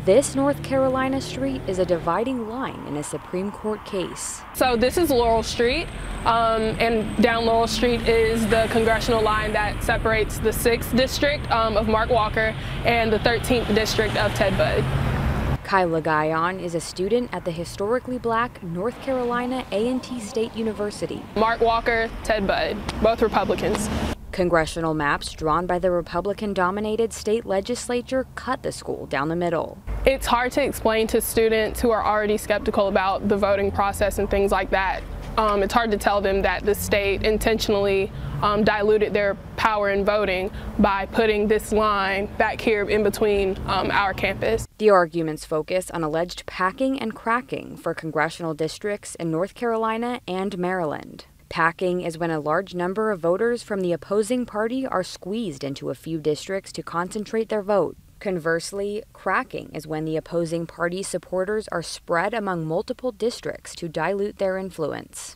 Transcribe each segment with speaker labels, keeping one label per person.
Speaker 1: This North Carolina street is a dividing line in a Supreme Court case.
Speaker 2: So this is Laurel Street, and down Laurel Street is the Congressional line that separates the 6th District of Mark Walker and the 13th District of Ted Budd.
Speaker 1: Kylah Guion is a student at the historically black North Carolina A&T State University.
Speaker 2: Mark Walker, Ted Budd, both Republicans.
Speaker 1: Congressional maps drawn by the Republican-dominated state legislature cut the school down the middle.
Speaker 2: It's hard to explain to students who are already skeptical about the voting process and things like that. It's hard to tell them that the state intentionally diluted their power in voting by putting this line back here in between our campus.
Speaker 1: The arguments focus on alleged packing and cracking for congressional districts in North Carolina and Maryland. Packing is when a large number of voters from the opposing party are squeezed into a few districts to concentrate their vote. Conversely, cracking is when the opposing party supporters are spread among multiple districts to dilute their influence.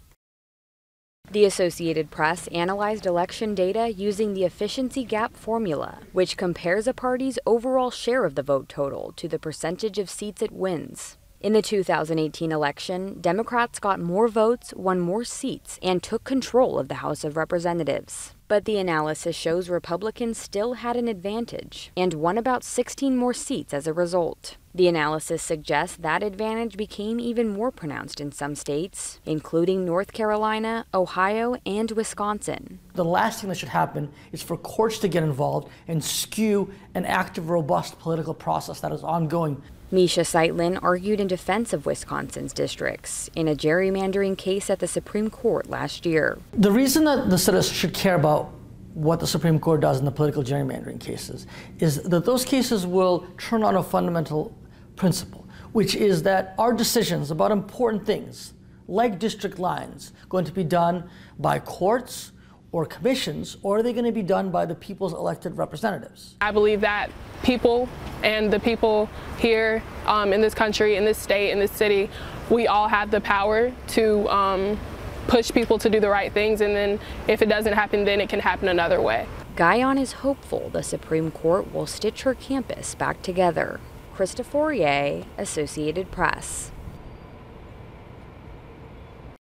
Speaker 1: The Associated Press analyzed election data using the efficiency gap formula, which compares a party's overall share of the vote total to the percentage of seats it wins. In the 2018 election, Democrats got more votes, won more seats, and took control of the House of Representatives. But the analysis shows Republicans still had an advantage and won about 16 more seats as a result. The analysis suggests that advantage became even more pronounced in some states, including North Carolina, Ohio, and Wisconsin.
Speaker 3: The last thing that should happen is for courts to get involved and skew an active, robust political process that is ongoing.
Speaker 1: Misha Seitlin argued in defense of Wisconsin's districts in a gerrymandering case at the Supreme Court last year.
Speaker 3: The reason that the citizens should care about what the Supreme Court does in the political gerrymandering cases is that those cases will turn on a fundamental principle, which is that our decisions about important things, like district lines, going to be done by courts or commissions, or are they going to be done by the people's elected representatives?
Speaker 2: I believe that people and the people here in this country, in this state, in this city, we all have the power to push people to do the right things, and then if it doesn't happen, then it can happen another way.
Speaker 1: Guion is hopeful the Supreme Court will stitch her campus back together. Krista Fourier, Associated Press.